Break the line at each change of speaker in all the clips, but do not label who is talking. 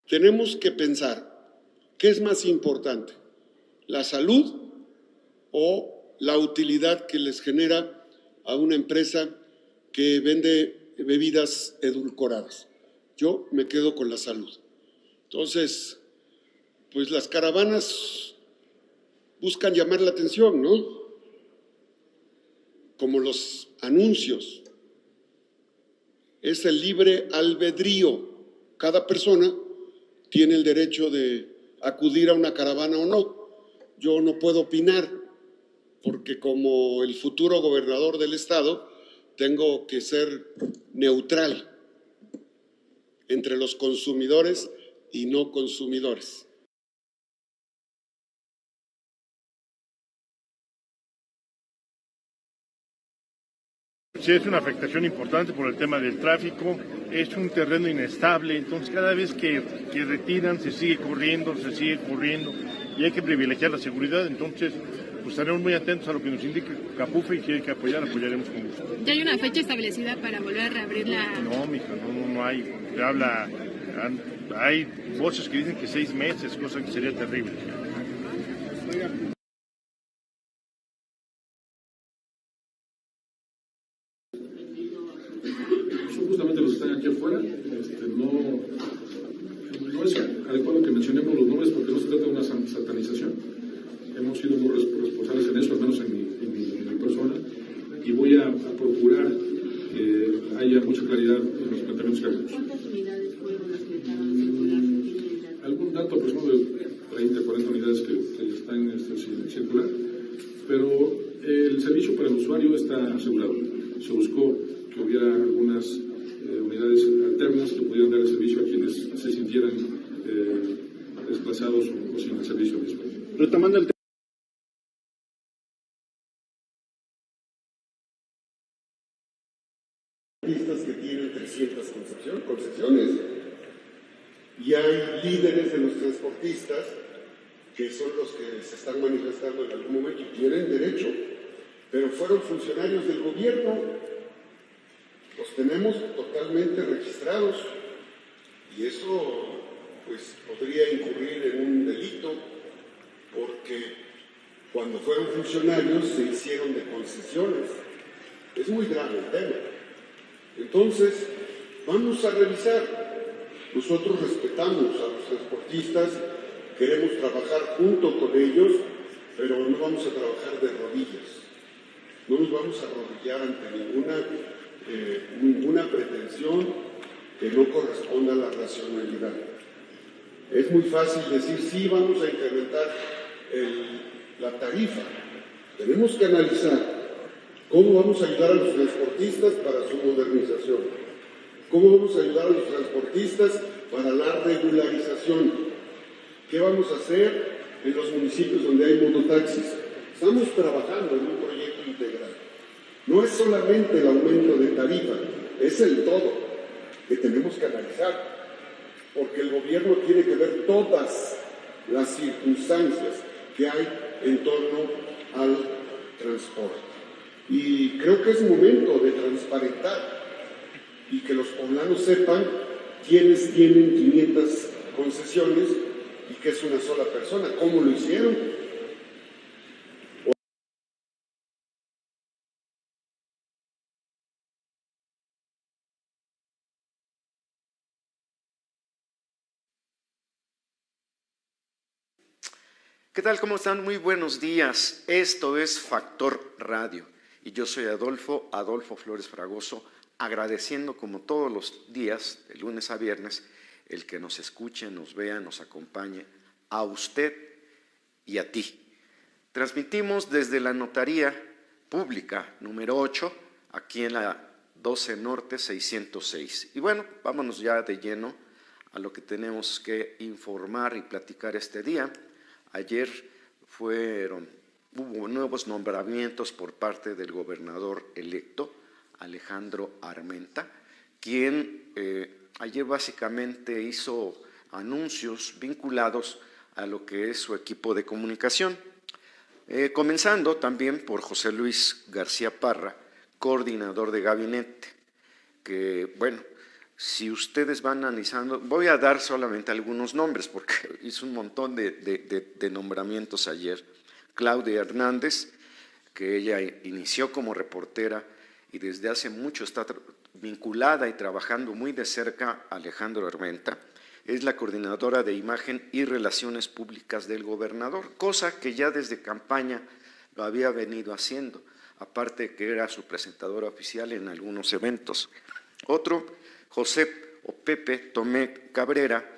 Tenemos que pensar, ¿qué es más importante? ¿La salud o la utilidad que les genera a una empresa que vende bebidas edulcoradas? Yo me quedo con la salud. Entonces, pues las caravanas buscan llamar la atención, ¿no? Como los anuncios. Es el libre albedrío. Cada persona tiene el derecho de acudir a una caravana o no. Yo no puedo opinar, porque como el futuro gobernador del estado, tengo que ser neutral entre los consumidores y no consumidores.
Sí, es una afectación importante por el tema del tráfico, es un terreno inestable, entonces cada vez que retiran se sigue corriendo y hay que privilegiar la seguridad, entonces pues estaremos muy atentos a lo que nos indique Capufe y si hay que apoyar, apoyaremos con gusto.
¿Ya hay una fecha establecida para volver a reabrir la...?
No, mija, no hay, se habla, hay voces que dicen que 6 meses, cosa que sería terrible.
Justamente los que están aquí afuera, no es adecuado que mencionemos los nombres porque no se trata de una satanización. Hemos sido muy responsables en eso, al menos en mi persona, y voy a procurar que haya mucha claridad en los planteamientos que hagamos.
¿Cuántas unidades fueron las que estaban circulando?
Algún dato aproximado de 30, 40 unidades que están sin circular, pero el servicio para el usuario está asegurado. Se buscó que hubiera algunas unidades alternas que pudieran dar el servicio a quienes se sintieran desplazados o sin el servicio mismo.
Retomando el tema.
Que tienen 300 concesiones y hay líderes de los transportistas que son los que se están manifestando en algún momento y tienen derecho, pero fueron funcionarios del gobierno. Los tenemos totalmente registrados y eso pues podría incurrir en un delito porque cuando fueron funcionarios se hicieron de concesiones. Es muy grave el tema. Entonces, vamos a revisar. Nosotros respetamos a los transportistas, queremos trabajar junto con ellos, pero no vamos a trabajar de rodillas. No nos vamos a arrodillar ante ninguna pretensión que no corresponda a la racionalidad. Es muy fácil decir, sí, vamos a incrementar la tarifa. Tenemos que analizar ¿cómo vamos a ayudar a los transportistas para su modernización? ¿Cómo vamos a ayudar a los transportistas para la regularización? ¿Qué vamos a hacer en los municipios donde hay mototaxis? Estamos trabajando en un proyecto integral. No es solamente el aumento de tarifa, es el todo que tenemos que analizar, porque el gobierno tiene que ver todas las circunstancias que hay en torno al transporte. Y creo que es momento de transparentar y que los poblanos sepan quiénes tienen 500 concesiones y que es una sola persona, cómo lo hicieron.
¿Qué tal? ¿Cómo están? Muy buenos días. Esto es Factor Radio y yo soy Adolfo Flores Fragoso, agradeciendo como todos los días, de lunes a viernes, el que nos escuche, nos vea, nos acompañe, a usted y a ti. Transmitimos desde la Notaría Pública número 8, aquí en la 12 Norte 606. Y bueno, vámonos ya de lleno a lo que tenemos que informar y platicar este día. Ayer hubo nuevos nombramientos por parte del gobernador electo, Alejandro Armenta, quien ayer básicamente hizo anuncios vinculados a lo que es su equipo de comunicación, comenzando también por José Luis García Parra, coordinador de gabinete, que, bueno, si ustedes van analizando, voy a dar solamente algunos nombres porque hice un montón de nombramientos ayer. Claudia Hernández, que ella inició como reportera y desde hace mucho está vinculada y trabajando muy de cerca a Alejandro Armenta, es la coordinadora de imagen y relaciones públicas del gobernador, cosa que ya desde campaña lo había venido haciendo, aparte que era su presentadora oficial en algunos eventos. Otro, José o Pepe Tomé Cabrera,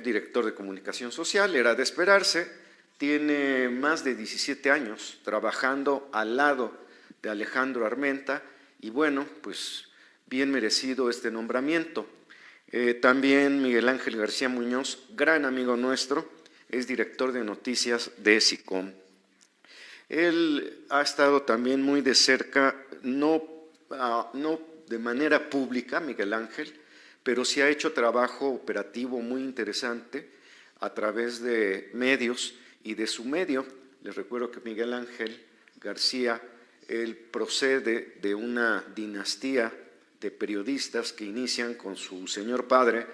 director de comunicación social, era de esperarse, tiene más de 17 años trabajando al lado de Alejandro Armenta y bueno, pues bien merecido este nombramiento. También Miguel Ángel García Muñoz, gran amigo nuestro, es director de noticias de SICOM. Él ha estado también muy de cerca, no de manera pública, Miguel Ángel, pero sí ha hecho trabajo operativo muy interesante a través de medios y de su medio. Les recuerdo que Miguel Ángel García, él procede de una dinastía de periodistas que inician con su señor padre,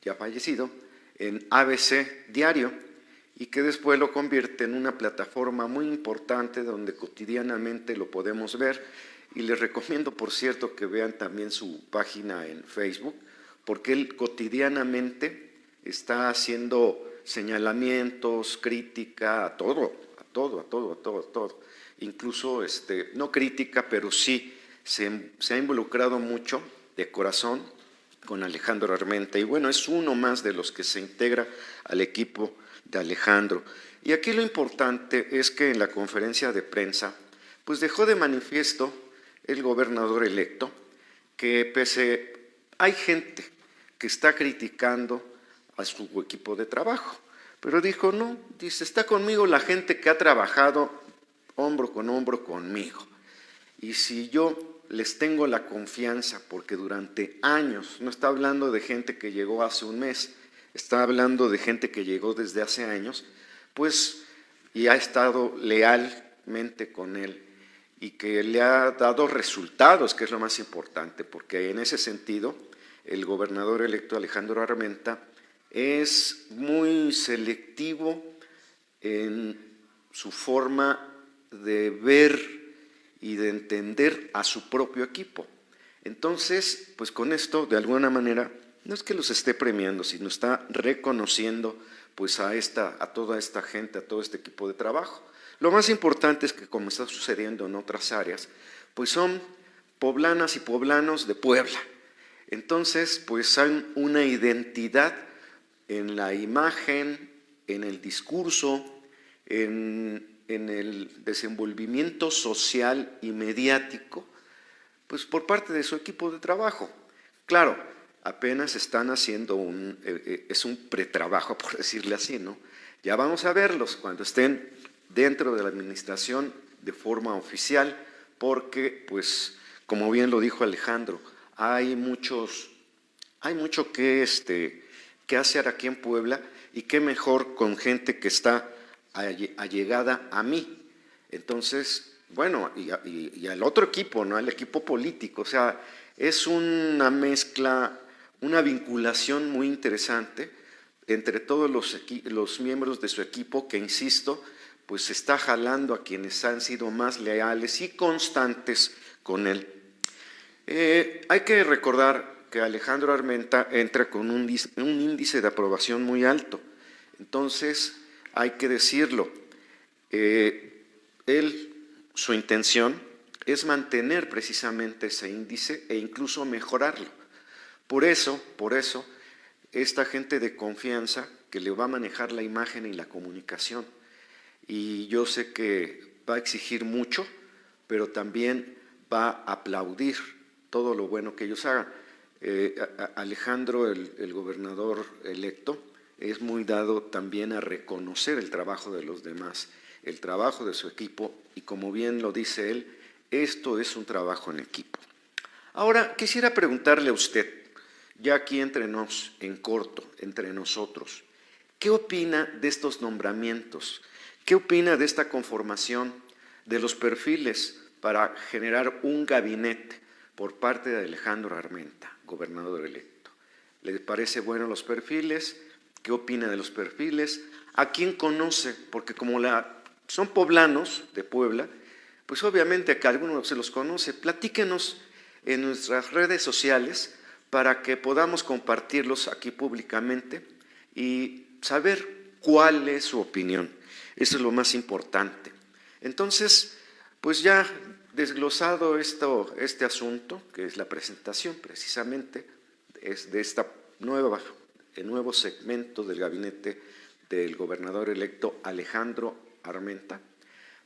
ya fallecido, en ABC Diario, y que después lo convierte en una plataforma muy importante donde cotidianamente lo podemos ver. Y les recomiendo, por cierto, que vean también su página en Facebook, porque él cotidianamente está haciendo señalamientos, crítica, a todo. Incluso, no crítica, pero sí se ha involucrado mucho de corazón con Alejandro Armenta. Y bueno, es uno más de los que se integra al equipo de Alejandro. Y aquí lo importante es que en la conferencia de prensa, pues dejó de manifiesto el gobernador electo que hay gente que está criticando a su equipo de trabajo, pero dijo no, dice, está conmigo la gente que ha trabajado hombro con hombro conmigo. Y si yo les tengo la confianza, porque durante años, no está hablando de gente que llegó hace un mes, está hablando de gente que llegó desde hace años, pues, y ha estado lealmente con él y que le ha dado resultados, que es lo más importante, porque en ese sentido, el gobernador electo Alejandro Armenta es muy selectivo en su forma de ver y de entender a su propio equipo. Entonces, pues con esto, de alguna manera, no es que los esté premiando, sino está reconociendo pues a toda esta gente, a todo este equipo de trabajo. Lo más importante es que, como está sucediendo en otras áreas, pues son poblanas y poblanos de Puebla. Entonces, pues hay una identidad en la imagen, en el discurso, en el desenvolvimiento social y mediático, pues por parte de su equipo de trabajo. Claro, apenas están haciendo es un pretrabajo, por decirle así, ¿no? Ya vamos a verlos cuando estén dentro de la administración de forma oficial, porque, pues, como bien lo dijo Alejandro, hay mucho que hacer aquí en Puebla y qué mejor con gente que está allegada a mí. Entonces, bueno, y al otro equipo, ¿no? Al equipo político, o sea, es una mezcla, una vinculación muy interesante entre todos los miembros de su equipo que, insisto, pues está jalando a quienes han sido más leales y constantes con él. Hay que recordar que Alejandro Armenta entra con un índice de aprobación muy alto. Entonces, hay que decirlo, su intención es mantener precisamente ese índice e incluso mejorarlo. Por eso, esta gente de confianza que le va a manejar la imagen y la comunicación, y yo sé que va a exigir mucho, pero también va a aplaudir todo lo bueno que ellos hagan. Alejandro, el gobernador electo, es muy dado también a reconocer el trabajo de los demás, el trabajo de su equipo, y como bien lo dice él, esto es un trabajo en equipo. Ahora, quisiera preguntarle a usted, ya aquí entre nosotros, ¿qué opina de estos nombramientos? ¿Qué opina de esta conformación de los perfiles para generar un gabinete por parte de Alejandro Armenta, gobernador electo? ¿Le parece bueno los perfiles? ¿Qué opina de los perfiles? ¿A quién conoce? Porque como son poblanos de Puebla, pues obviamente que alguno se los conoce. Platíquenos en nuestras redes sociales para que podamos compartirlos aquí públicamente y saber cuál es su opinión. Eso es lo más importante. Entonces, pues ya desglosado este asunto, que es la presentación precisamente de este nuevo segmento del gabinete del gobernador electo Alejandro Armenta,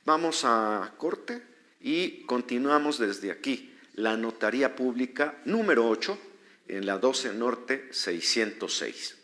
vamos a corte y continuamos desde aquí, la Notaría Pública número 8, en la 12 Norte 606.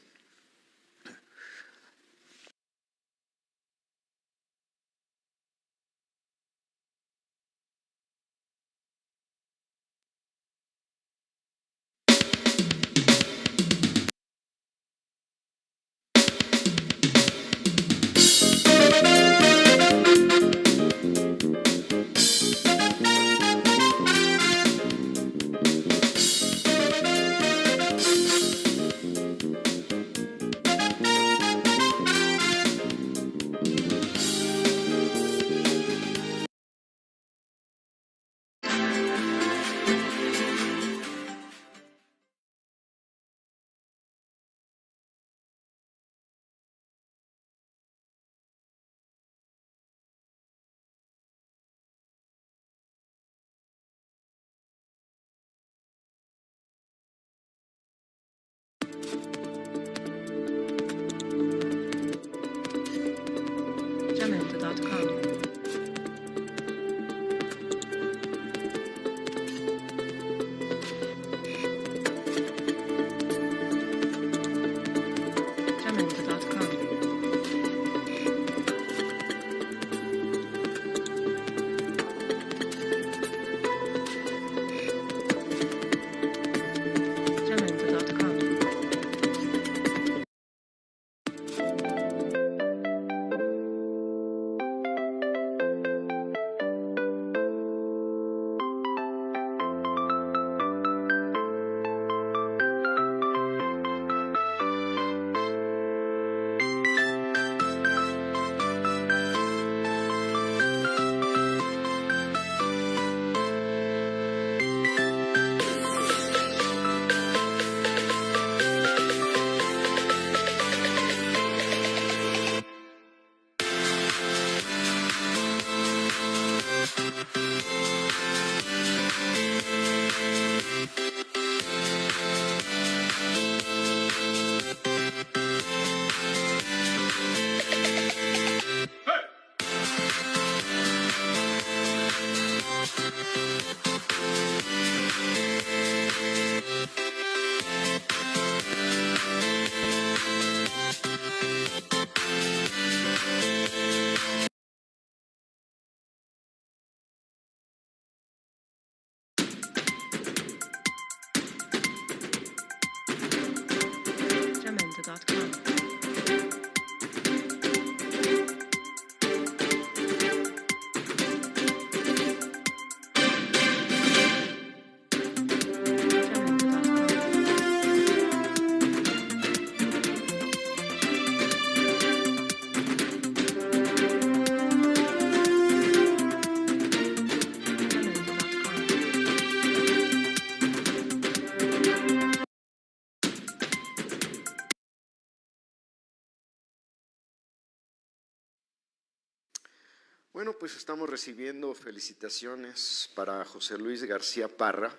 Bueno, pues estamos recibiendo felicitaciones para José Luis García Parra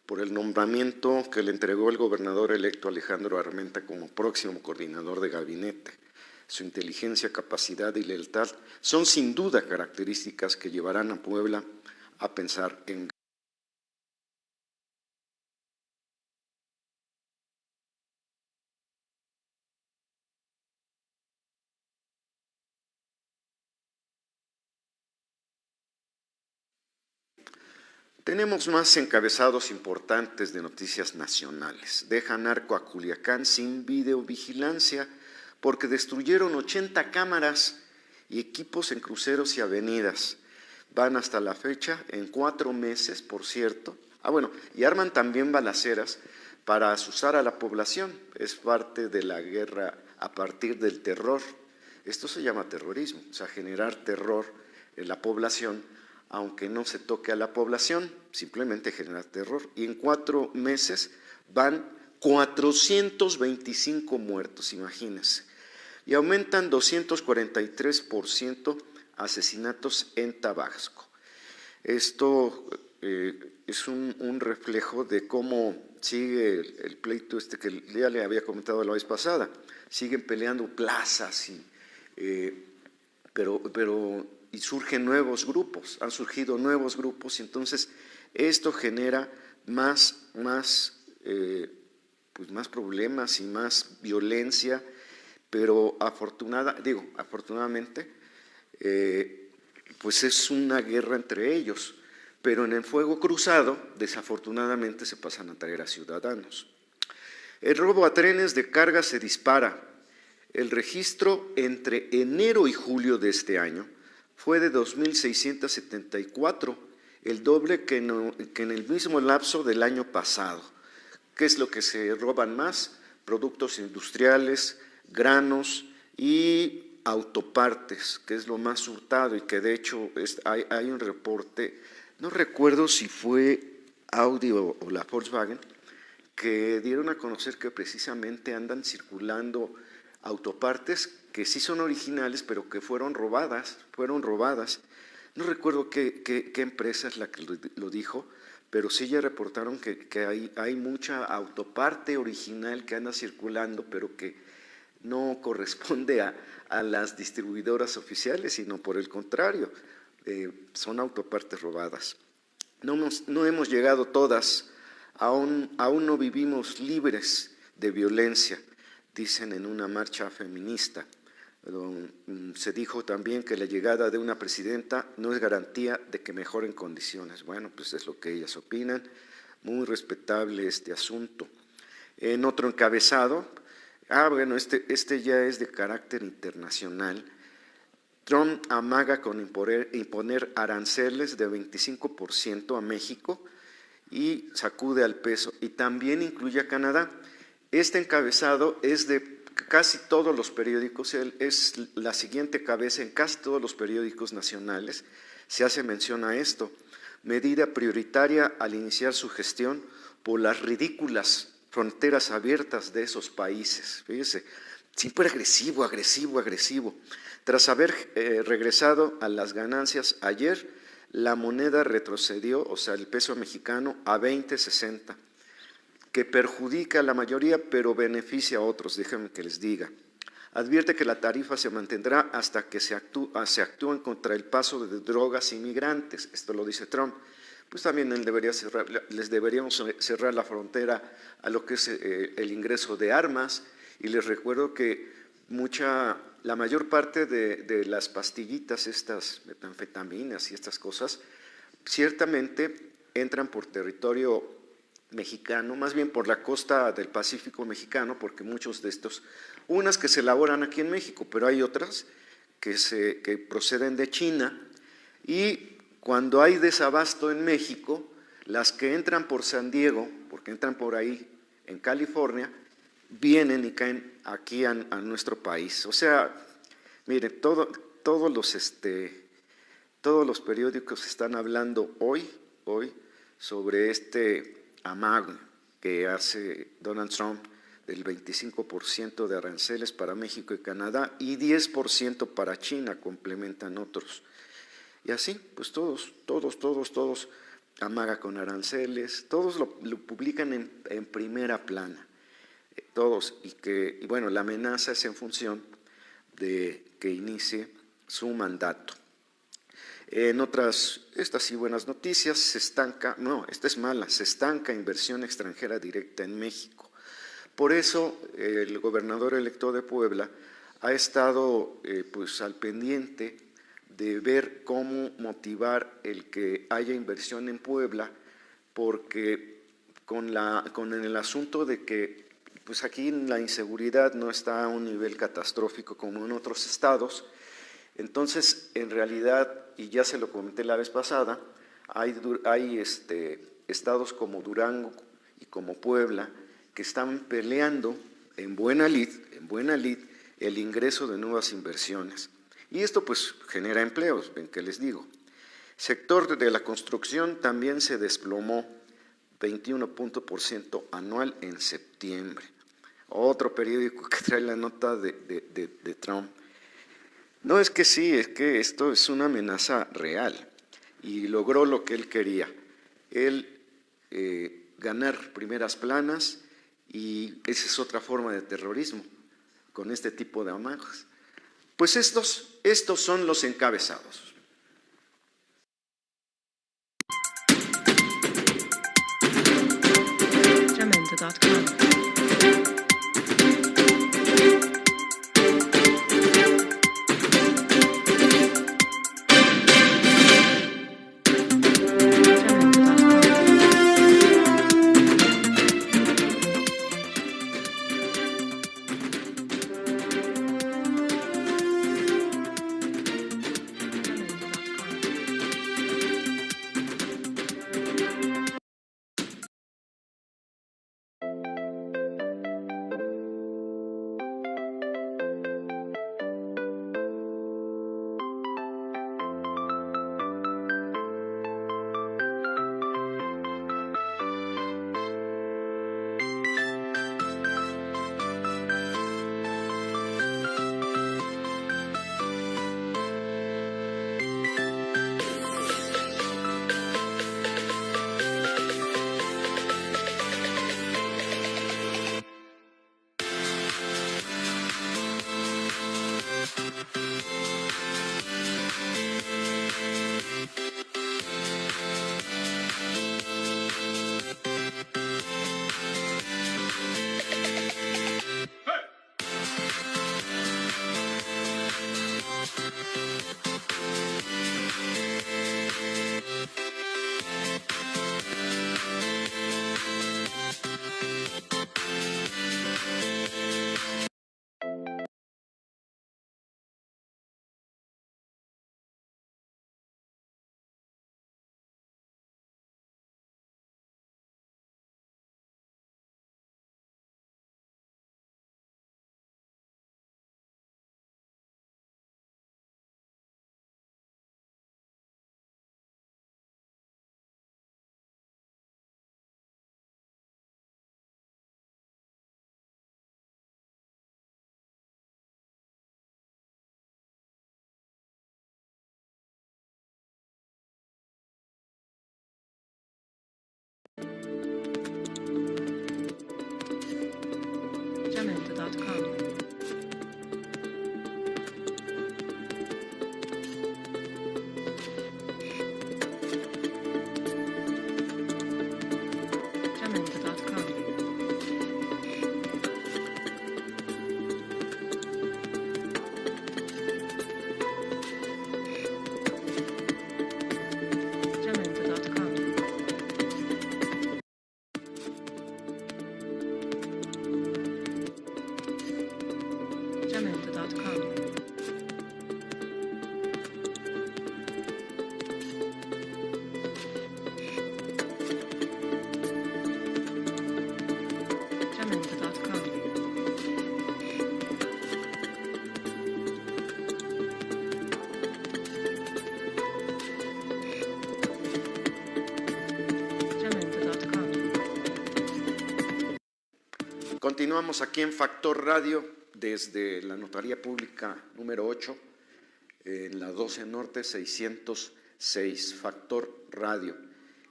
por el nombramiento que le entregó el gobernador electo Alejandro Armenta como próximo coordinador de gabinete. Su inteligencia, capacidad y lealtad son sin duda características que llevarán a Puebla a pensar en Tenemos más encabezados importantes de noticias nacionales. Deja narco a Culiacán sin videovigilancia porque destruyeron 80 cámaras y equipos en cruceros y avenidas. Van hasta la fecha, en 4 meses, por cierto. Y arman también balaceras para asusar a la población. Es parte de la guerra a partir del terror. Esto se llama terrorismo, o sea, generar terror en la población, aunque no se toque a la población, simplemente generar terror. Y en 4 meses van 425 muertos, imagínense. Y aumentan 243% asesinatos en Tabasco. Esto es un reflejo de cómo sigue el pleito que ya le había comentado la vez pasada. Siguen peleando plazas, pero surgen nuevos grupos, han surgido nuevos grupos, y entonces esto genera más problemas y más violencia, pero afortunadamente, pues es una guerra entre ellos, pero en el fuego cruzado, desafortunadamente, se pasan a traer a ciudadanos. El robo a trenes de carga se dispara. El registro entre enero y julio de este año fue de 2.674, el doble que en el mismo lapso del año pasado. ¿Qué es lo que se roban más? Productos industriales, granos y autopartes, que es lo más hurtado y que de hecho hay un reporte, no recuerdo si fue Audi o la Volkswagen, que dieron a conocer que precisamente andan circulando autopartes que sí son originales, pero que fueron robadas. No recuerdo qué empresa es la que lo dijo, pero sí ya reportaron que hay mucha autoparte original que anda circulando, pero que no corresponde a las distribuidoras oficiales, sino por el contrario, son autopartes robadas. No hemos llegado todas, aún no vivimos libres de violencia, dicen en una marcha feminista. Se dijo también que la llegada de una presidenta no es garantía de que mejoren condiciones. Bueno, pues es lo que ellas opinan, muy respetable este asunto. En otro encabezado, bueno, este ya es de carácter internacional. Trump amaga con imponer aranceles de 25% a México y sacude al peso, y también incluye a Canadá. Este encabezado es de casi todos los periódicos, es la siguiente cabeza en casi todos los periódicos nacionales, se hace mención a esto. Medida prioritaria al iniciar su gestión por las ridículas fronteras abiertas de esos países. Fíjese, siempre agresivo. Tras haber regresado a las ganancias ayer, la moneda retrocedió, o sea, el peso mexicano, a 20.60, que perjudica a la mayoría, pero beneficia a otros, déjenme que les diga. Advierte que la tarifa se mantendrá hasta que se actúen contra el paso de drogas inmigrantes. Esto lo dice Trump. Pues también les deberíamos cerrar la frontera a lo que es el ingreso de armas, y les recuerdo que la mayor parte de las pastillitas, estas metanfetaminas y estas cosas, ciertamente entran por territorio mexicano, más bien por la costa del Pacífico mexicano, porque muchos de estos, unas que se elaboran aquí en México, pero hay otras que proceden de China, y cuando hay desabasto en México, las que entran por San Diego, porque entran por ahí en California, vienen y caen aquí a nuestro país. O sea, mire, todos los periódicos están hablando hoy sobre este amago que hace Donald Trump del 25% de aranceles para México y Canadá y 10% para China, complementan otros. Y así, pues todos amaga con aranceles, todos lo publican en primera plana, todos, y bueno, la amenaza es en función de que inicie su mandato. En otras, estas sí buenas noticias, se estanca inversión extranjera directa en México. Por eso el gobernador electo de Puebla ha estado pues al pendiente de ver cómo motivar el que haya inversión en Puebla, porque con el asunto de que pues aquí la inseguridad no está a un nivel catastrófico como en otros estados. Entonces, en realidad, y ya se lo comenté la vez pasada, hay estados como Durango y como Puebla que están peleando en buena lid el ingreso de nuevas inversiones. Y esto pues genera empleos, ven que les digo. Sector de la construcción también se desplomó 21% anual en septiembre. Otro periódico que trae la nota de Trump. No, es que sí, es que esto es una amenaza real y logró lo que él quería. Él ganar primeras planas, y esa es otra forma de terrorismo, con este tipo de amagos. Pues estos son los encabezados.
Jamendo.com.
Continuamos aquí en Factor Radio desde la Notaría Pública número 8, en la 12 Norte 606, Factor Radio.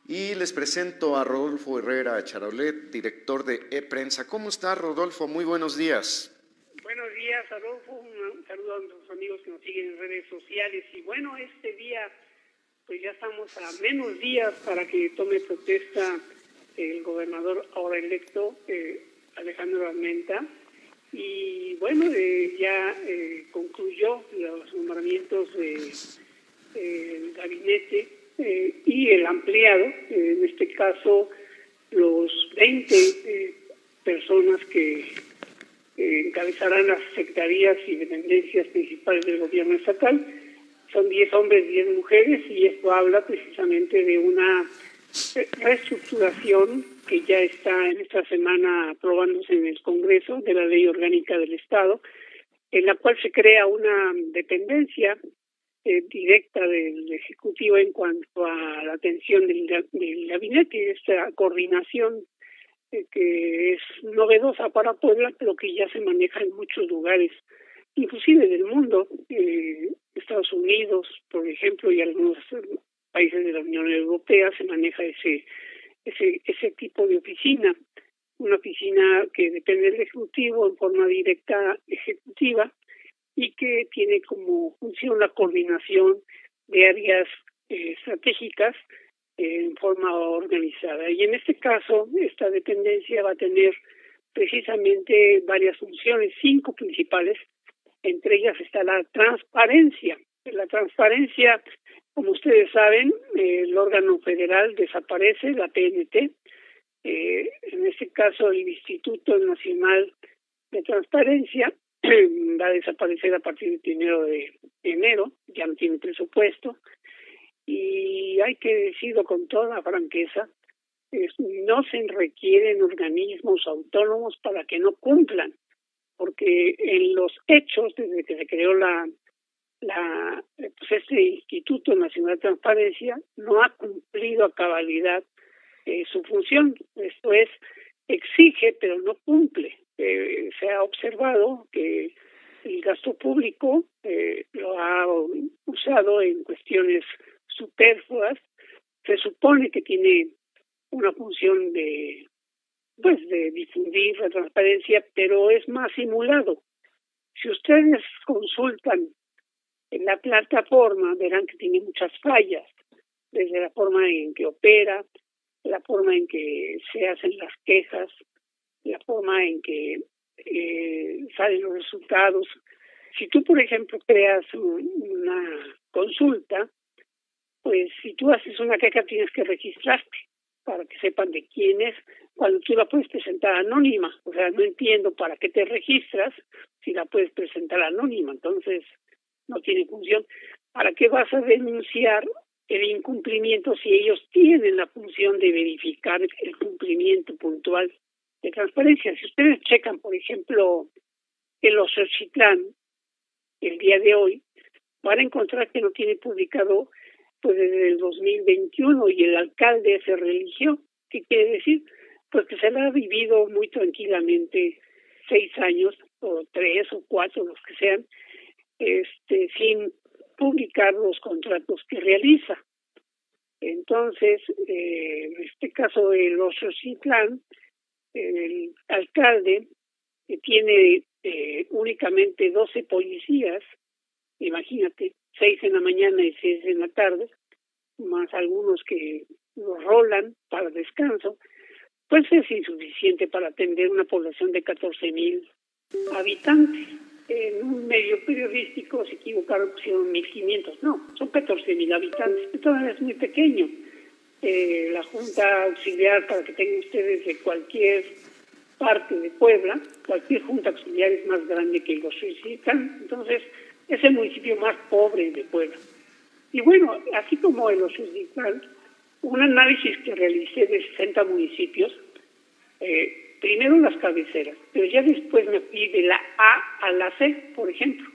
Y les presento a Rodolfo Herrera Charolet, director de ePrensa. ¿Cómo está, Rodolfo? Muy buenos días.
Buenos días, Adolfo. Un saludo a nuestros amigos que nos siguen en redes sociales. Y bueno, este día, pues ya estamos a menos días para que tome protesta el gobernador ahora electo, Alejandro Armenta, y bueno, ya concluyó los nombramientos del gabinete y el ampliado, en este caso los 20 personas que encabezarán las secretarías y dependencias principales del gobierno estatal. Son 10 hombres, 10 mujeres, y esto habla precisamente de una reestructuración que ya está en esta semana aprobándose en el Congreso de la Ley Orgánica del Estado, en la cual se crea una dependencia directa del Ejecutivo en cuanto a la atención del gabinete, esta coordinación que es novedosa para Puebla, pero que ya se maneja en muchos lugares, inclusive del mundo, Estados Unidos, por ejemplo, y algunos países de la Unión Europea se maneja ese tipo de oficina, una oficina que depende del Ejecutivo en forma directa ejecutiva y que tiene como función la coordinación de áreas estratégicas en forma organizada. Y en este caso, esta dependencia va a tener precisamente varias funciones, 5 principales. Entre ellas está la transparencia. La transparencia, como ustedes saben, el órgano federal desaparece, la PNT. En este caso, el Instituto Nacional de Transparencia va a desaparecer a partir del 1 de enero, ya no tiene presupuesto. Y hay que decirlo con toda franqueza, no se requieren organismos autónomos para que no cumplan, porque en los hechos, desde que se creó este Instituto Nacional de Transparencia, no ha cumplido a cabalidad su función. Esto es, exige pero no cumple. Se ha observado que el gasto público lo ha usado en cuestiones superfluas. Se supone que tiene una función de difundir la transparencia, pero es más simulado. Si ustedes consultan en la plataforma, verán que tiene muchas fallas, desde la forma en que opera, la forma en que se hacen las quejas, la forma en que salen los resultados. Si tú, por ejemplo, creas una consulta, pues si tú haces una queja tienes que registrarte para que sepan de quién es, cuando tú la puedes presentar anónima. O sea, no entiendo para qué te registras si la puedes presentar anónima, entonces no tiene función. ¿Para qué vas a denunciar el incumplimiento si ellos tienen la función de verificar el cumplimiento puntual de transparencia? Si ustedes checan, por ejemplo, el Xochitlán, el día de hoy, van a encontrar que no tiene publicado pues desde el 2021 y el alcalde se religió. ¿Qué quiere decir? Pues que se la ha vivido muy tranquilamente 6 años, o 3 o 4, los que sean, sin publicar los contratos que realiza. Entonces, en este caso de los Xochitlán, el alcalde que tiene únicamente 12 policías, imagínate, 6 en la mañana y 6 en la tarde, más algunos que los rolan para descanso, pues es insuficiente para atender una población de 14,000 habitantes. En un medio periodístico se equivocaron, pusieron 1,500, no, son 14,000 habitantes, esto es muy pequeño. La Junta Auxiliar, para que tengan ustedes de cualquier parte de Puebla, cualquier Junta Auxiliar es más grande que los Xochitlán, entonces es el municipio más pobre de Puebla. Y bueno, así como en los Xochitlán, un análisis que realicé de 60 municipios, primero las cabeceras, pero ya después me fui de la A a la C, por ejemplo.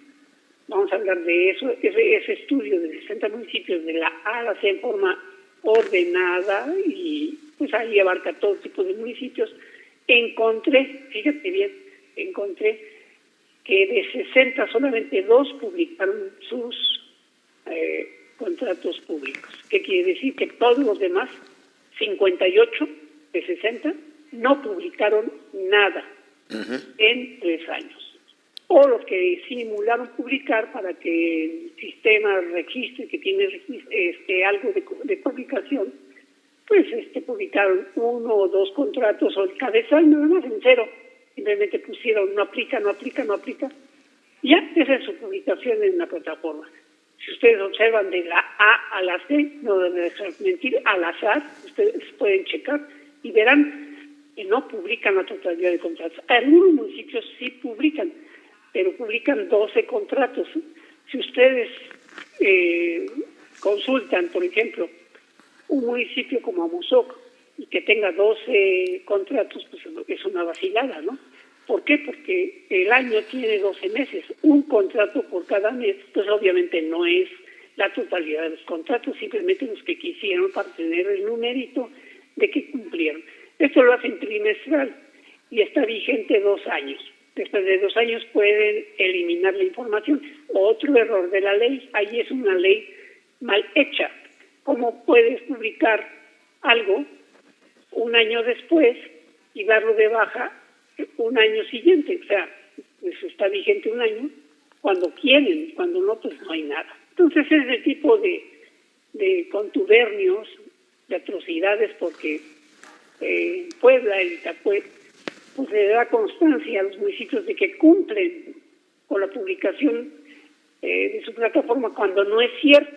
Vamos a hablar de eso, ese estudio de 60 municipios, de la A a la C en forma ordenada, y pues ahí abarca todo tipo de municipios. Encontré, fíjate bien, que de 60 solamente 2 publicaron sus contratos públicos. ¿Qué quiere decir? Que todos los demás, 58 de 60, no publicaron nada en 3 años. O los que simularon publicar para que el sistema registre que tiene algo de publicación, pues publicaron 1 o 2 contratos, o el cabezal nada más en 0. Simplemente pusieron no aplica. Ya, esa es su publicación en la plataforma. Si ustedes observan de la A a la C, no deben mentir, al azar, ustedes pueden checar y verán que no publican la totalidad de contratos. Algunos municipios sí publican, pero publican 12 contratos. Si ustedes consultan, por ejemplo, un municipio como Amozoc y que tenga 12 contratos, pues es una vacilada, ¿no? ¿Por qué? Porque el año tiene 12 meses, un contrato por cada mes, pues obviamente no es la totalidad de los contratos, simplemente los que quisieron para tener el numerito de que cumplieron. Esto lo hacen trimestral y está vigente 2 años. Después de 2 años pueden eliminar la información. Otro error de la ley, ahí es una ley mal hecha. ¿Cómo puedes publicar algo un año después y darlo de baja un año siguiente? O sea, pues está vigente un año cuando quieren, cuando no, pues no hay nada. Entonces ese tipo de contubernios, de atrocidades, porque Puebla, el Itapuet, pues le da constancia a los municipios de que cumplen con la publicación de su plataforma cuando no es cierto,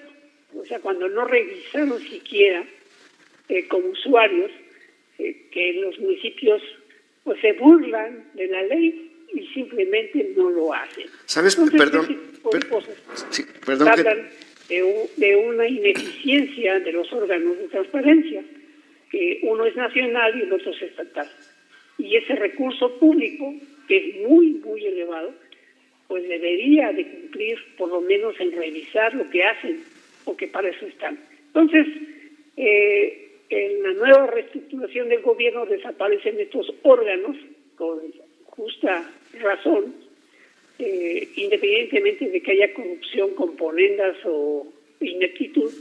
o sea, cuando no revisaron siquiera como usuarios que los municipios pues se burlan de la ley y simplemente no lo hacen.
¿Sabes?
Entonces,
Perdón.
Hablan de una ineficiencia de los órganos de transparencia, que uno es nacional y el otro es estatal. Y ese recurso público, que es muy, muy elevado, pues debería de cumplir por lo menos en revisar lo que hacen, porque para eso están. Entonces, en la nueva reestructuración del gobierno desaparecen estos órganos, con justa razón, independientemente de que haya corrupción, componendas o ineptitud,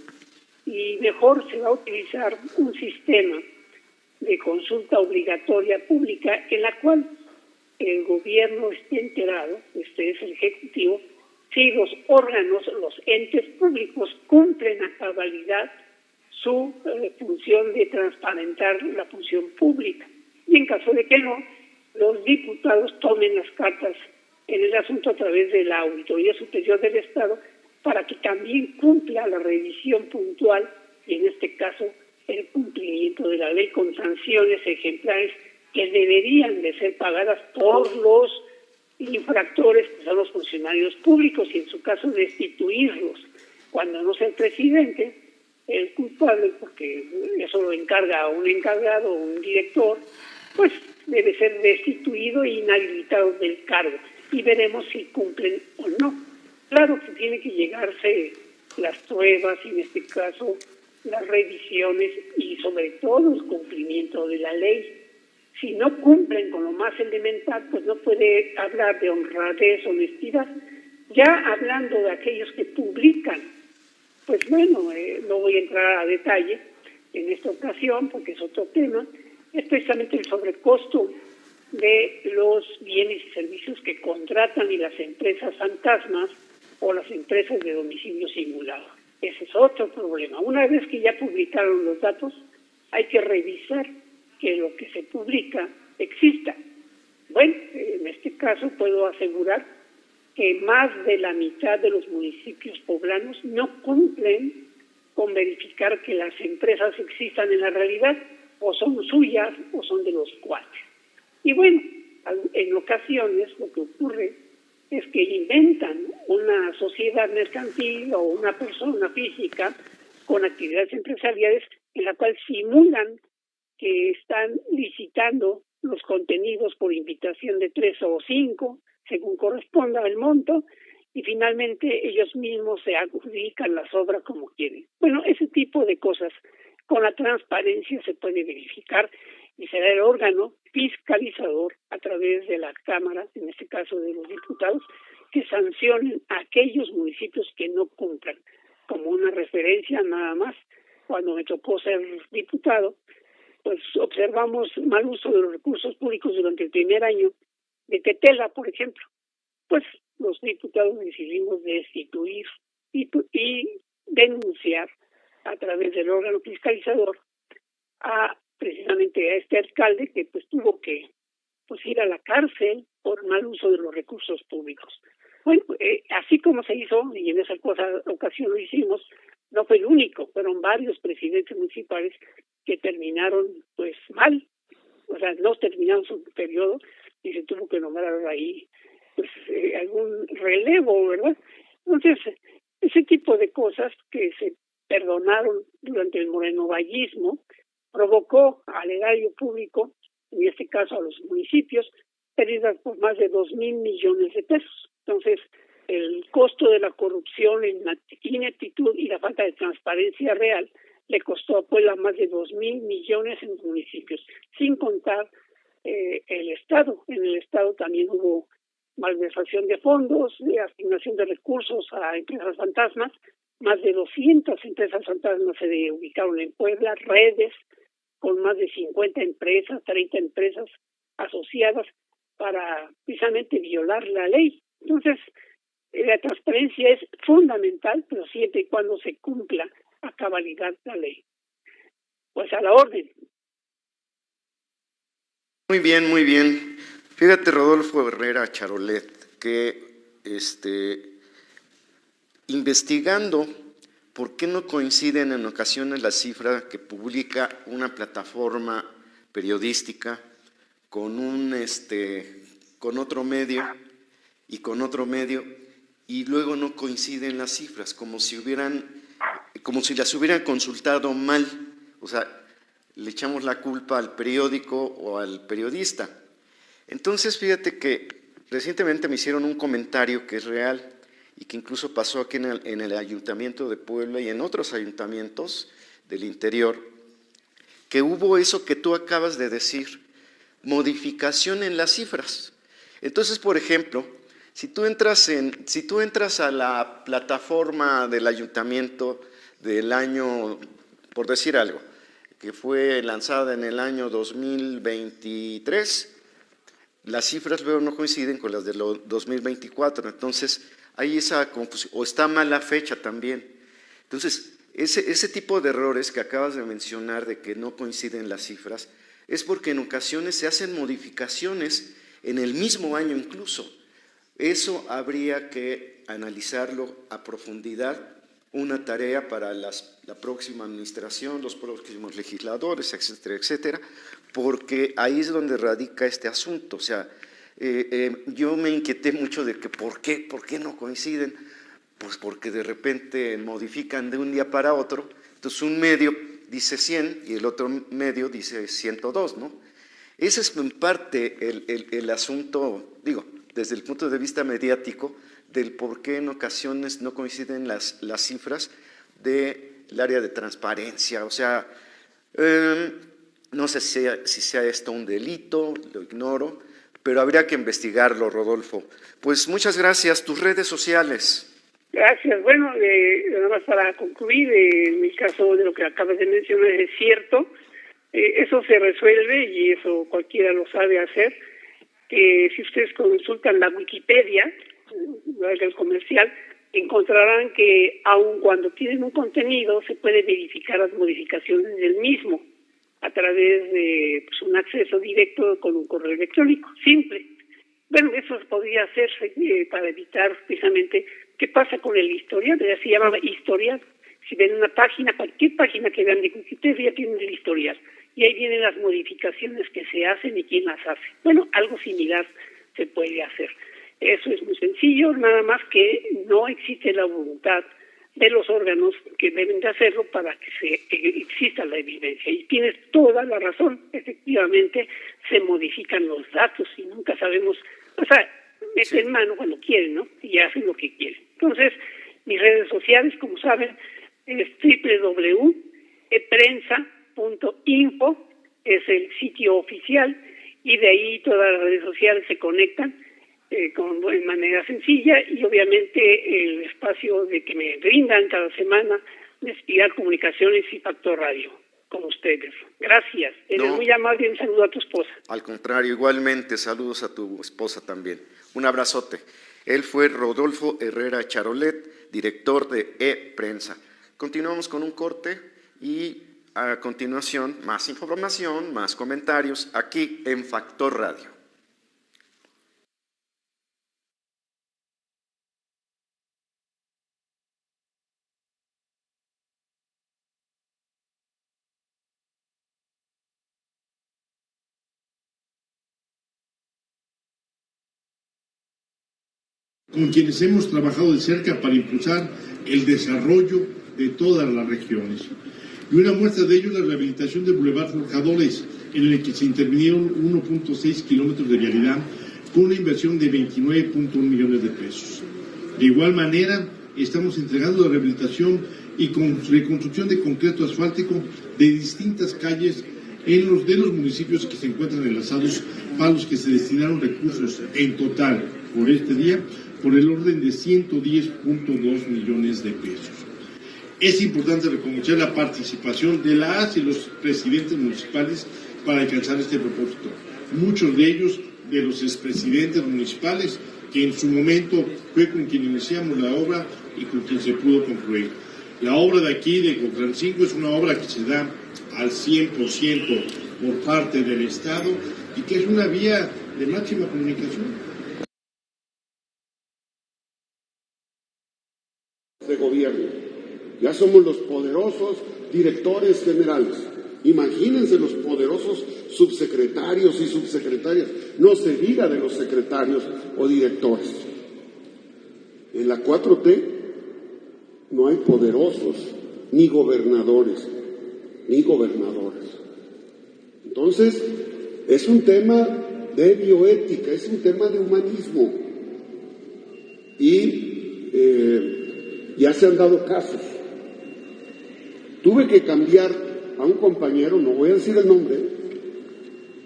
y mejor se va a utilizar un sistema de consulta obligatoria pública en la cual el gobierno esté enterado, este es el Ejecutivo, si los órganos, los entes públicos cumplen a cabalidad su función de transparentar la función pública. Y en caso de que no, los diputados tomen las cartas en el asunto a través de la Auditoría Superior del Estado para que también cumpla la revisión puntual y en este caso el cumplimiento de la ley con sanciones ejemplares que deberían de ser pagadas por los infractores, que son los funcionarios públicos, y en su caso destituirlos. Cuando no sea el presidente el culpable, porque eso lo encarga un encargado o un director, pues debe ser destituido e inhabilitado del cargo. Y veremos si cumplen o no. Claro que tiene que llegarse las pruebas, y en este caso las revisiones y sobre todo el cumplimiento de la ley. Si no cumplen con lo más elemental, pues no puede hablar de honradez, honestidad. Ya hablando de aquellos que publican, pues bueno, no voy a entrar a detalle en esta ocasión porque es otro tema, es precisamente el sobrecosto de los bienes y servicios que contratan y las empresas fantasmas o las empresas de domicilio simulado. Ese es otro problema. Una vez que ya publicaron los datos, hay que revisar que lo que se publica exista. Bueno, en este caso puedo asegurar que más de la mitad de los municipios poblanos no cumplen con verificar que las empresas existan en la realidad, o son suyas o son de los cuates. Y bueno, en ocasiones lo que ocurre es que inventan una sociedad mercantil o una persona física con actividades empresariales en la cual simulan que están licitando los contenidos por invitación de 3 o 5, según corresponda el monto, y finalmente ellos mismos se adjudican las obras como quieren. Bueno, ese tipo de cosas con la transparencia se puede verificar y será el órgano fiscalizador a través de la Cámara, en este caso de los diputados, que sancionen a aquellos municipios que no cumplan. Como una referencia nada más, cuando me tocó ser diputado, pues observamos mal uso de los recursos públicos durante el primer año de Tetela, por ejemplo. Pues los diputados decidimos destituir y denunciar a través del órgano fiscalizador precisamente a este alcalde que pues tuvo que ir a la cárcel por mal uso de los recursos públicos. Bueno, así como se hizo, y en esa ocasión lo hicimos, no fue el único, fueron varios presidentes municipales que terminaron pues mal, o sea, no terminaron su periodo y se tuvo que nombrar ahí pues algún relevo, ¿verdad? Entonces, ese tipo de cosas que se perdonaron durante el morenovallismo, provocó al erario público, en este caso a los municipios, pérdidas por más de 2,000 millones de pesos. Entonces, el costo de la corrupción, la ineptitud y la falta de transparencia real le costó a Puebla más de 2,000 millones en los municipios, sin contar el Estado. En el Estado también hubo malversación de fondos, de asignación de recursos a empresas fantasmas. Más de 200 empresas fantasmas se ubicaron en Puebla, redes con más de 50 empresas, 30 empresas asociadas para precisamente violar la ley. Entonces, la transparencia es fundamental, pero siempre y cuando se cumpla a cabalidad la ley. Pues a la orden.
Muy bien, muy bien. Fíjate, Rodolfo Herrera Charolet, que investigando por qué no coinciden en ocasiones las cifras que publica una plataforma periodística con con otro medio y con otro medio, y luego no coinciden las cifras, como si las hubieran consultado mal. O sea, le echamos la culpa al periódico o al periodista. Entonces, fíjate que recientemente me hicieron un comentario que es real y que incluso pasó aquí en el Ayuntamiento de Puebla y en otros ayuntamientos del interior, que hubo eso que tú acabas de decir, modificación en las cifras. Entonces, por ejemplo, si tú entras a la plataforma del ayuntamiento del año, por decir algo, que fue lanzada en el año 2023, las cifras luego no coinciden con las de 2024, entonces hay esa confusión, o está mal la fecha también. Entonces, ese tipo de errores que acabas de mencionar, de que no coinciden las cifras, es porque en ocasiones se hacen modificaciones en el mismo año incluso. Eso habría que analizarlo a profundidad, una tarea para la próxima administración, los próximos legisladores, etcétera, etcétera, porque ahí es donde radica este asunto. O sea, yo me inquieté mucho de que ¿por qué no coinciden? Pues porque de repente modifican de un día para otro, entonces un medio dice 100 y el otro medio dice 102, ¿no? Ese es en parte el asunto, digo, desde el punto de vista mediático, del por qué en ocasiones no coinciden las cifras del área de transparencia. O sea, no sé si sea esto un delito, lo ignoro, pero habría que investigarlo, Rodolfo. Pues muchas gracias. Tus redes sociales.
Gracias. Bueno, nada más para concluir, en mi caso de lo que acabas de mencionar es cierto, eso se resuelve y eso cualquiera lo sabe hacer, que si ustedes consultan la Wikipedia, el comercial, encontrarán que aun cuando tienen un contenido se puede verificar las modificaciones del mismo a través de un acceso directo con un correo electrónico, simple. Bueno, eso podría hacerse para evitar precisamente qué pasa con el historial, ya se llama historial. Si ven una página, cualquier página que vean de Wikipedia tiene el historial y ahí vienen las modificaciones que se hacen y quién las hace. Bueno, algo similar se puede hacer. Eso es muy sencillo, nada más que no existe la voluntad de los órganos que deben de hacerlo para que exista la evidencia. Y tienes toda la razón, efectivamente se modifican los datos y nunca sabemos, o sea, meten mano cuando quieren, ¿no? Y hacen lo que quieren. Entonces, mis redes sociales, como saben, es www.eprensa.info, es el sitio oficial, y de ahí todas las redes sociales se conectan de manera sencilla, y obviamente el espacio de que me brindan cada semana de Espiral Comunicaciones y Factor Radio con ustedes. Gracias. Eres muy amable y un saludo a tu esposa.
Al contrario, igualmente, saludos a tu esposa también. Un abrazote. Él fue Rodolfo Herrera Charolet, director de ePrensa. Continuamos con un corte y a continuación más información, más comentarios aquí en Factor Radio.
Con quienes hemos trabajado de cerca para impulsar el desarrollo
de todas las regiones. Y una muestra de ello es la rehabilitación del Boulevard Forjadores, en el que se intervinieron 1.6 kilómetros de vialidad con una inversión de 29.1 millones de pesos. De igual manera, estamos entregando la rehabilitación y reconstrucción de concreto asfáltico de distintas calles de los municipios que se encuentran enlazados, para los que se destinaron recursos en total por este día por el orden de 110.2 millones de pesos. Es importante reconocer la participación de las y los presidentes municipales para alcanzar este propósito. Muchos de ellos, de los expresidentes municipales, que en su momento fue con quien iniciamos la obra y con quien se pudo concluir. La obra de aquí, de Cotrancingo, es una obra que se da al 100% por parte del Estado y que es una vía de máxima comunicación.
De gobierno. Ya somos los poderosos directores generales. Imagínense los poderosos subsecretarios y subsecretarias. No se diga de los secretarios o directores. En la 4T no hay poderosos, ni gobernadores, ni gobernadoras. Entonces, es un tema de bioética, es un tema de humanismo. Y ya se han dado casos. Tuve que cambiar a un compañero, no voy a decir el nombre,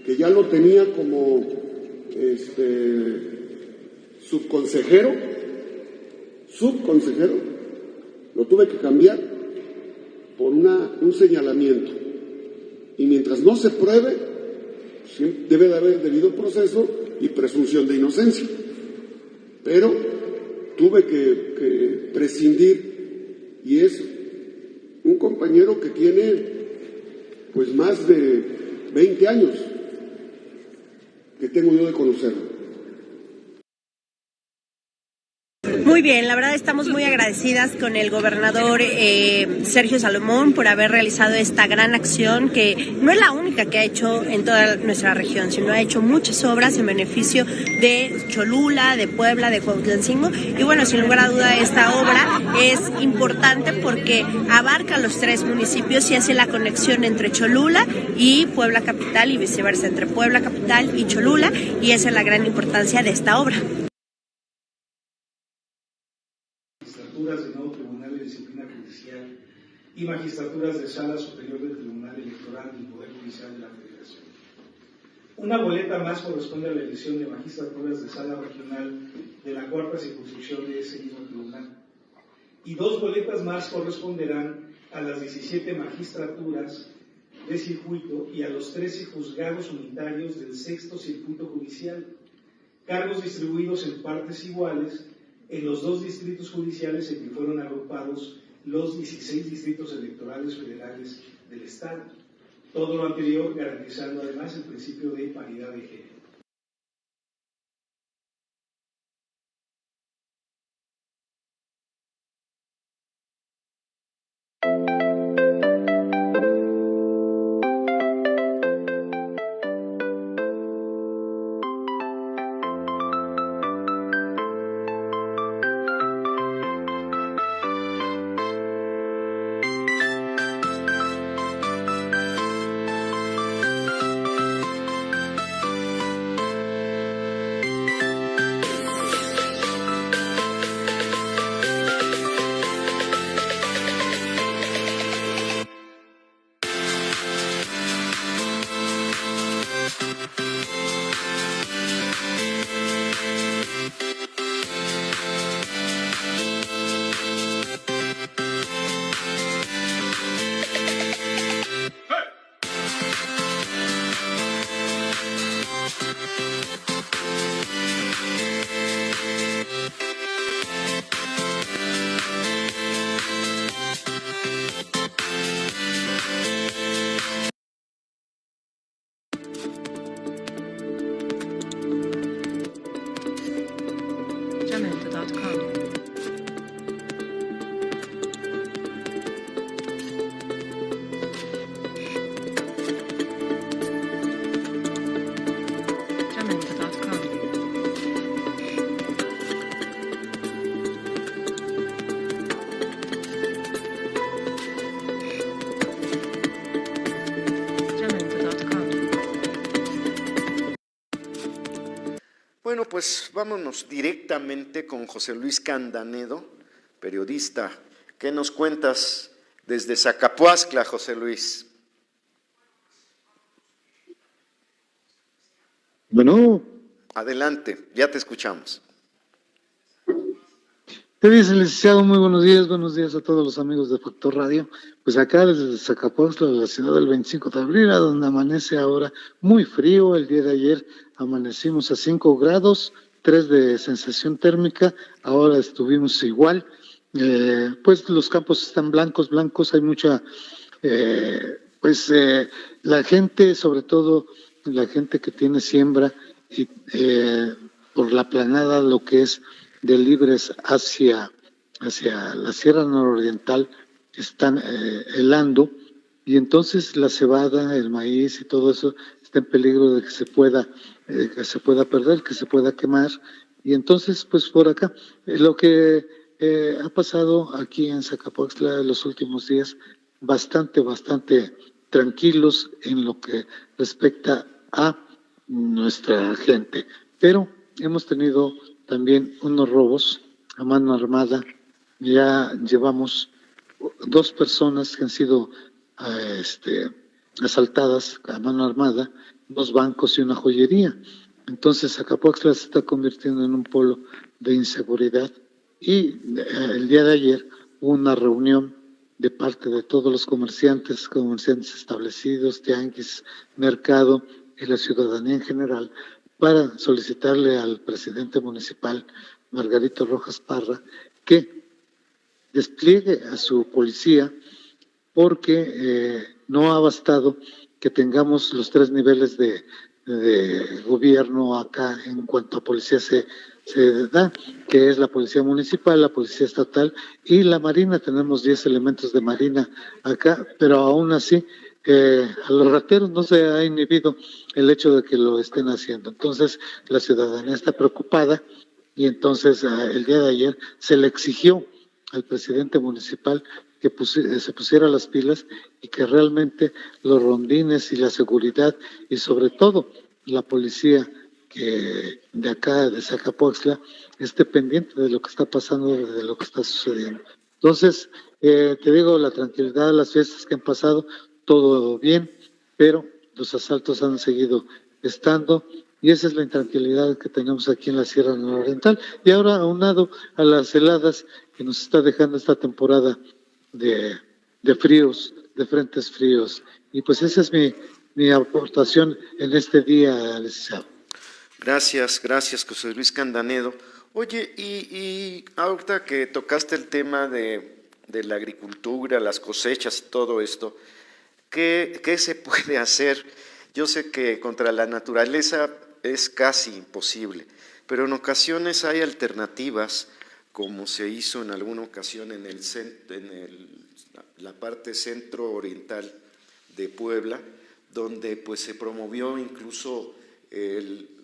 que ya lo tenía como subconsejero, lo tuve que cambiar por un señalamiento. Y mientras no se pruebe, debe de haber debido proceso y presunción de inocencia. Pero tuve que prescindir, y es un compañero que tiene pues más de 20 años que tengo yo de conocerlo.
Muy bien, la verdad estamos muy agradecidas con el gobernador Sergio Salomón por haber realizado esta gran acción, que no es la única que ha hecho en toda nuestra región, sino ha hecho muchas obras en beneficio de Cholula, de Puebla, de Cuautlancingo. Y bueno, sin lugar a duda, esta obra es importante porque abarca los tres municipios y hace la conexión entre Cholula y Puebla Capital y viceversa, entre Puebla Capital y Cholula, y esa es la gran importancia de esta obra.
Del nuevo Tribunal de Disciplina Judicial y magistraturas de Sala Superior del Tribunal Electoral del Poder Judicial de la Federación. Una boleta más corresponde a la elección de magistraturas de Sala Regional de la Cuarta Circunscripción de ese mismo tribunal. Y 2 boletas más corresponderán a las 17 magistraturas de circuito y a los 13 juzgados unitarios del 6º Circuito Judicial, cargos distribuidos en partes iguales en los 2 distritos judiciales en que fueron agrupados los 16 distritos electorales federales del Estado. Todo lo anterior garantizando además el principio de paridad de género.
Bueno, pues vámonos directamente con José Luis Candanedo, periodista. ¿Qué nos cuentas desde Zacapuaxtla, José Luis?
Bueno.
Adelante, ya te escuchamos.
¿Qué dice, licenciado? Muy buenos días a todos los amigos de Factor Radio. Pues acá desde Zacapuaxtla, la ciudad del 25 de abril, a donde amanece ahora muy frío. El día de ayer amanecimos a 5 grados, 3 de sensación térmica, ahora estuvimos igual. Pues los campos están blancos, hay mucha, la gente, sobre todo la gente que tiene siembra, y por la planada, lo que es de Libres hacia la Sierra Nororiental, están helando, y entonces la cebada, el maíz y todo eso está en peligro de que se pueda perder, que se pueda quemar. Y entonces, pues por acá, lo que ha pasado aquí en Zacapuaxtla en los últimos días, bastante tranquilos en lo que respecta a nuestra gente. Pero hemos tenido también unos robos a mano armada. Ya llevamos 2 personas que han sido asaltadas a mano armada, 2 bancos y una joyería. Entonces Zacapuaxtla se está convirtiendo en un polo de inseguridad, y el día de ayer hubo una reunión de parte de todos los comerciantes establecidos, tianguis, mercado y la ciudadanía en general, para solicitarle al presidente municipal, Margarito Rojas Parra, que despliegue a su policía, porque no ha bastado que tengamos los 3 niveles de gobierno acá en cuanto a policía se da, que es la policía municipal, la policía estatal y la marina. Tenemos 10 elementos de marina acá, pero aún así a los rateros no se ha inhibido el hecho de que lo estén haciendo. Entonces la ciudadanía está preocupada, y entonces el día de ayer se le exigió al presidente municipal que se pusiera las pilas, y que realmente los rondines y la seguridad, y sobre todo la policía que de acá de Zacapuaxtla, esté pendiente de lo que está pasando, de lo que está sucediendo. Entonces, te digo, la tranquilidad, las fiestas que han pasado, todo bien, pero los asaltos han seguido estando, y esa es la intranquilidad que tenemos aquí en la Sierra Nororiental. Y ahora, aunado a las heladas que nos está dejando esta temporada de fríos, de frentes fríos. Y pues esa es mi aportación en este día, licenciado.
Gracias, José Luis Candanedo. Oye, y ahorita que tocaste el tema de la agricultura, las cosechas y todo esto, ¿qué se puede hacer? Yo sé que contra la naturaleza es casi imposible, pero en ocasiones hay alternativas, como se hizo en alguna ocasión en la parte centro-oriental de Puebla, donde pues se promovió incluso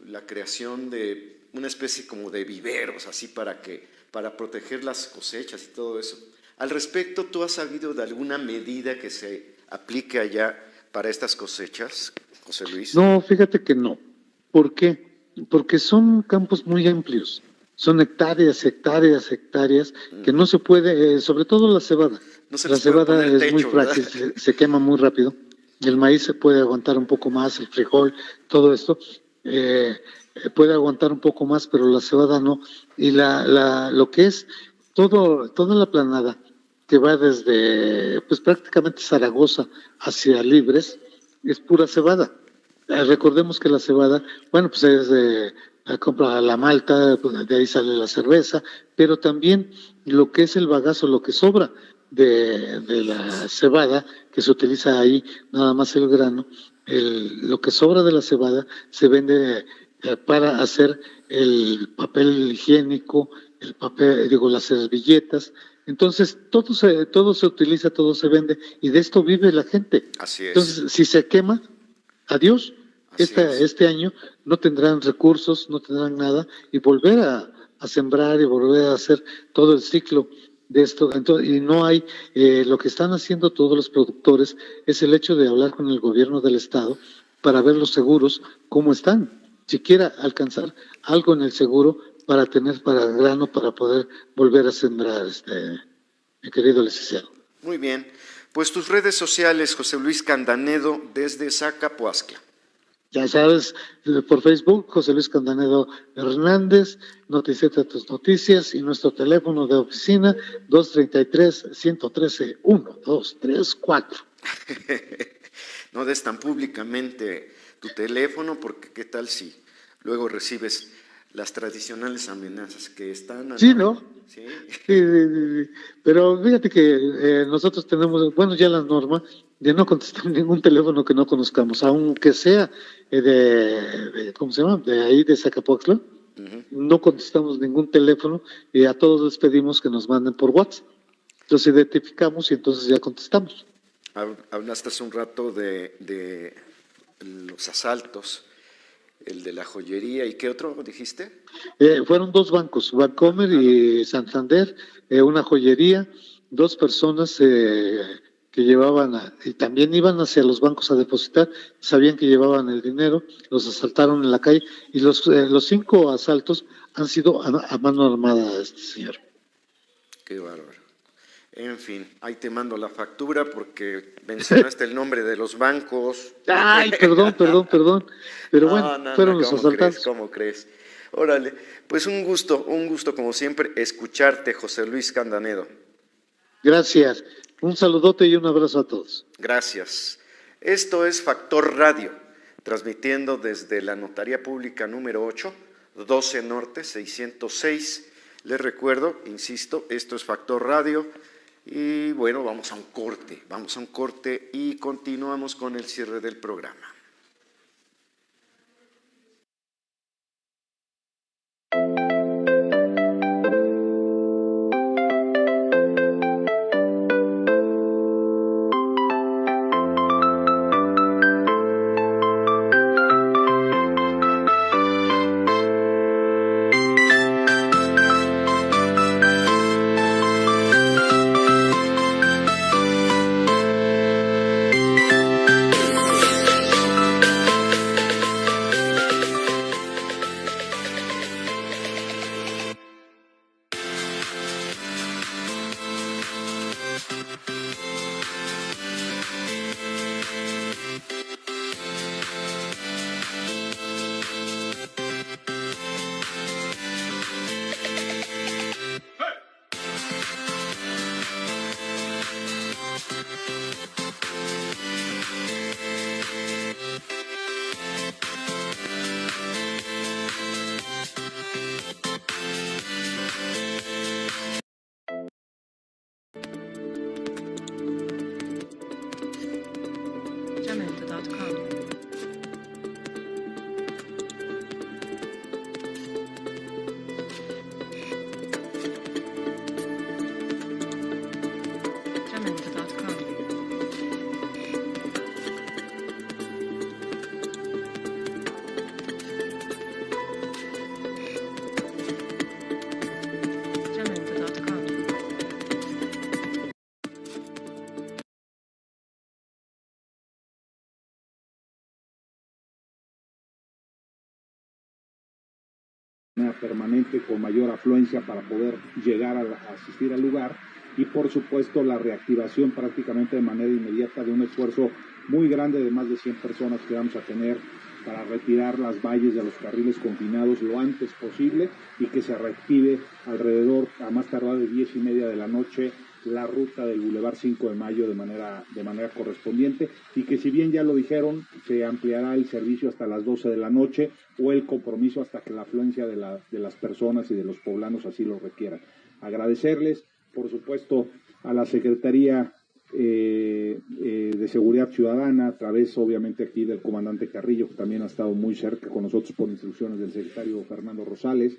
la creación de una especie como de viveros, así para proteger las cosechas y todo eso. Al respecto, ¿tú has sabido de alguna medida que se aplique allá para estas cosechas, José Luis?
No, fíjate que no. ¿Por qué? Porque son campos muy amplios. Son hectáreas, que no se puede, sobre todo la cebada.
No se
la cebada es muy frágil, se quema muy rápido. El maíz se puede aguantar un poco más, el frijol, todo esto puede aguantar un poco más, pero la cebada no. Y lo que es toda la planada que va desde pues prácticamente Zaragoza hacia Libres, es pura cebada. Recordemos que la cebada, bueno, pues es compra la malta, pues de ahí sale la cerveza, pero también lo que es el bagazo, lo que sobra de la cebada, que se utiliza ahí, nada más el grano, lo que sobra de la cebada se vende para hacer el papel higiénico, las servilletas. Entonces todo se utiliza, todo se vende, y de esto vive la gente.
Así es.
Entonces, si se quema, adiós. Este año no tendrán recursos, no tendrán nada, y volver a sembrar y volver a hacer todo el ciclo de esto. Entonces, y no hay, lo que están haciendo todos los productores es el hecho de hablar con el gobierno del estado para ver los seguros cómo están, siquiera alcanzar algo en el seguro para tener para el grano, para poder volver a sembrar, mi querido licenciado.
Muy bien. Pues tus redes sociales, José Luis Candanedo, desde Zacapoaxtla.
Ya sabes, por Facebook, José Luis Candanedo Hernández, Noticieta Tus Noticias, y nuestro teléfono de oficina, 233-113-1234.
No des tan públicamente tu teléfono, porque qué tal si luego recibes las tradicionales amenazas que están...
Sí, ¿no?
¿Sí?
Sí, pero fíjate que nosotros tenemos, bueno, ya la norma de no contestar ningún teléfono que no conozcamos, aunque sea ¿cómo se llama? De ahí de Zacapoaxtla. No contestamos ningún teléfono y a todos les pedimos que nos manden por WhatsApp. Entonces identificamos y entonces ya contestamos.
Hablaste hace un rato de los asaltos, el de la joyería, ¿y qué otro dijiste?
Fueron dos bancos, Bancomer y Santander, una joyería, dos personas que llevaban, y también iban hacia los bancos a depositar, sabían que llevaban el dinero, los asaltaron en la calle, y los 5 asaltos han sido a mano armada, señor.
Qué bárbaro. En fin, ahí te mando la factura porque mencionaste el nombre de los bancos.
Ay, perdón, pero bueno, fueron los asaltados.
¿Cómo crees? Órale, pues un gusto como siempre escucharte, José Luis Candanedo.
Gracias, un saludote y un abrazo a todos.
Gracias. Esto es Factor Radio, transmitiendo desde la Notaría Pública número 8, 12 Norte, 606. Les recuerdo, insisto, esto es Factor Radio. Y bueno, vamos a un corte y continuamos con el cierre del programa.
Permanente con mayor afluencia para poder llegar a asistir al lugar, y por supuesto la reactivación prácticamente de manera inmediata de un esfuerzo muy grande de más de 100 personas que vamos a tener para retirar las valles de los carriles confinados lo antes posible y que se reactive alrededor a más tardar de 10:30 de la noche la ruta del Boulevard 5 de Mayo de manera correspondiente, y que si bien ya lo dijeron, se ampliará el servicio hasta las 12 de la noche o el compromiso hasta que la afluencia de las personas y de los poblanos así lo requieran. Agradecerles, por supuesto, a la Secretaría de Seguridad Ciudadana, a través obviamente aquí del comandante Carrillo, que también ha estado muy cerca con nosotros por instrucciones del secretario Fernando Rosales,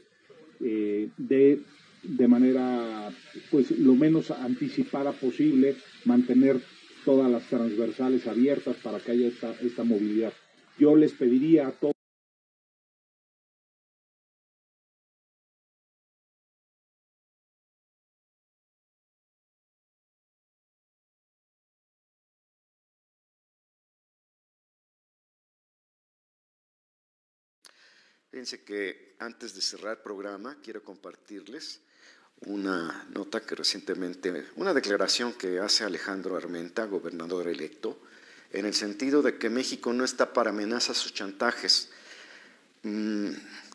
de manera pues lo menos anticipada posible, mantener todas las transversales abiertas para que haya esta movilidad. Yo les pediría a todos
Fíjense que antes de cerrar el programa quiero compartirles una nota que recientemente, una declaración que hace Alejandro Armenta, gobernador electo, en el sentido de que México no está para amenazas o chantajes,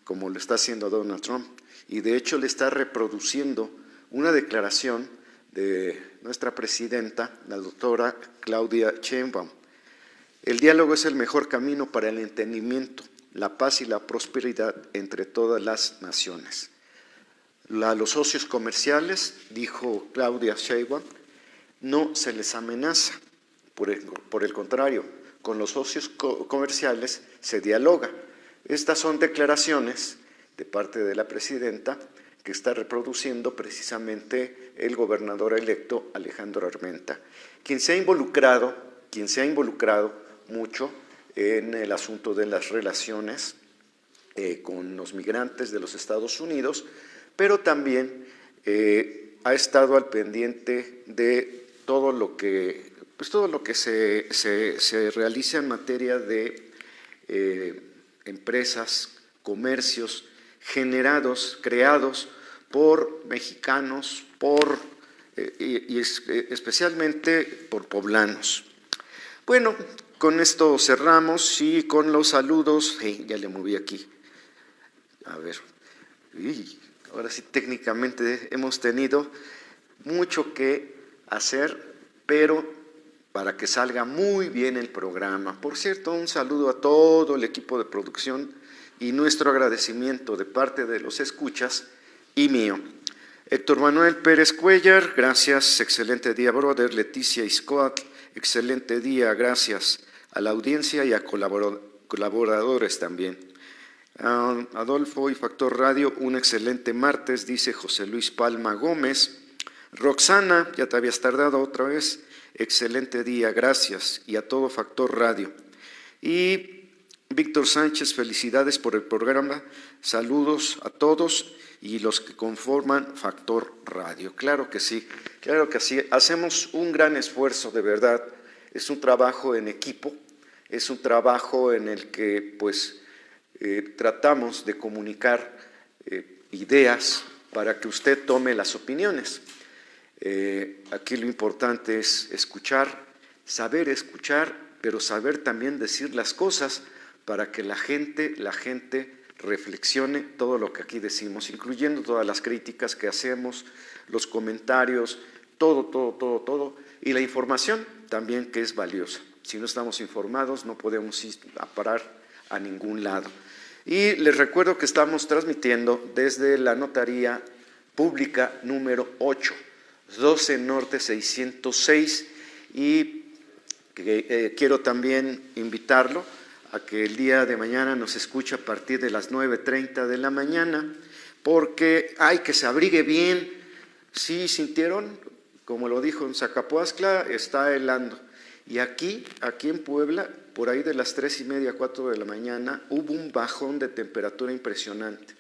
como lo está haciendo Donald Trump, y de hecho le está reproduciendo una declaración de nuestra presidenta, la doctora Claudia Sheinbaum. El diálogo es el mejor camino para el entendimiento, la paz y la prosperidad entre todas las naciones. A los socios comerciales, dijo Claudia Sheinbaum, no se les amenaza, por el contrario, con los socios comerciales se dialoga. Estas son declaraciones de parte de la presidenta que está reproduciendo precisamente el gobernador electo Alejandro Armenta, quien se ha involucrado mucho en el asunto de las relaciones con los migrantes de los Estados Unidos, pero también ha estado al pendiente de todo lo que se realiza en materia de empresas, comercios creados por mexicanos, especialmente por poblanos. Bueno, con esto cerramos y con los saludos. Ya le moví aquí. A ver. Ahora sí, técnicamente hemos tenido mucho que hacer, pero para que salga muy bien el programa. Por cierto, un saludo a todo el equipo de producción y nuestro agradecimiento de parte de los escuchas y mío. Héctor Manuel Pérez Cuellar, gracias, excelente día, brother. Leticia Iscoatl, excelente día, gracias a la audiencia y a colaboradores también. Adolfo y Factor Radio, un excelente martes, dice José Luis Palma Gómez. Roxana, ya te habías tardado otra vez, excelente día, gracias, y a todo Factor Radio. Y Víctor Sánchez, felicidades por el programa, saludos a todos y los que conforman Factor Radio. Claro que sí, hacemos un gran esfuerzo, de verdad, es un trabajo en equipo, es un trabajo en el que tratamos de comunicar ideas para que usted tome las opiniones. Aquí lo importante es escuchar, pero saber también decir las cosas para que la gente reflexione todo lo que aquí decimos, incluyendo todas las críticas que hacemos, los comentarios, todo, y la información también, que es valiosa. Si no estamos informados no podemos ir a parar a ningún lado. Y les recuerdo que estamos transmitiendo desde la Notaría Pública número 8, 12 Norte 606, y quiero también invitarlo a que el día de mañana nos escuche a partir de las 9:30 de la mañana, porque hay que se abrigue bien. ¿Sí sintieron? Como lo dijo en Zacapuazcla, está helando. Y aquí en Puebla, por ahí de las 3:30, 4 de la mañana, hubo un bajón de temperatura impresionante.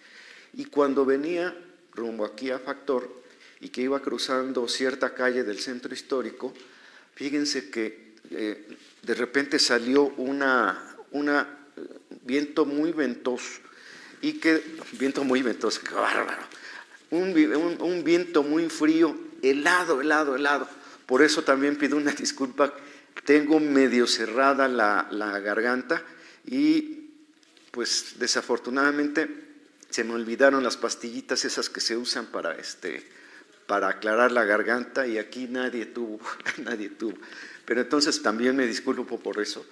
Y cuando venía rumbo aquí a Factor y que iba cruzando cierta calle del centro histórico, fíjense que de repente salió un viento muy ventoso, qué bárbaro, un viento muy frío, helado. Por eso también pido una disculpa, tengo medio cerrada la garganta y pues desafortunadamente se me olvidaron las pastillitas esas que se usan para aclarar la garganta, y aquí nadie tuvo. Pero entonces también me disculpo por eso.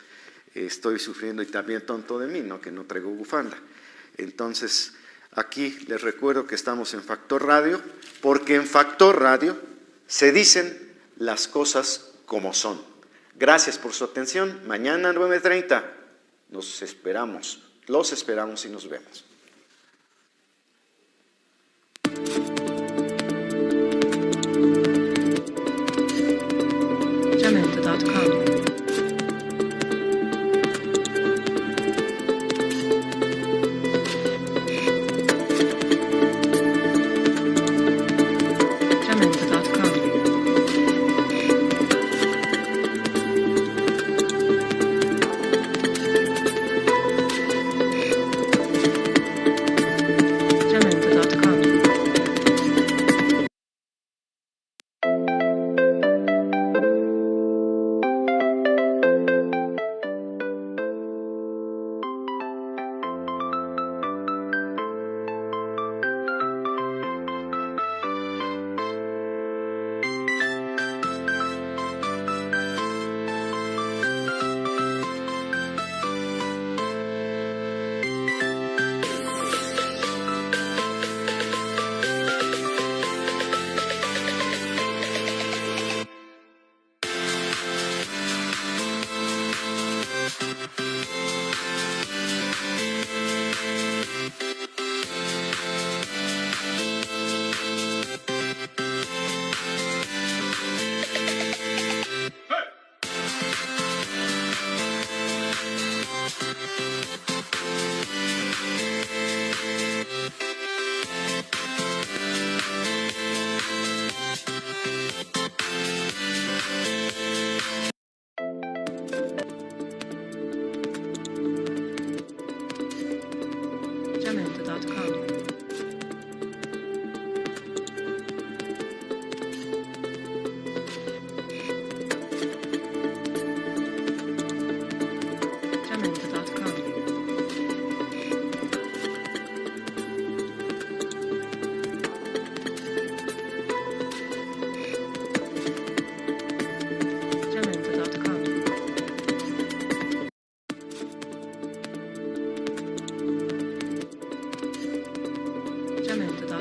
Estoy sufriendo, y también tonto de mí, ¿no? Que no traigo bufanda. Entonces, aquí les recuerdo que estamos en Factor Radio, porque en Factor Radio se dicen las cosas como son. Gracias por su atención. Mañana 9:30 los esperamos y nos vemos.
Jamendo.com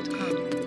Femendo.com.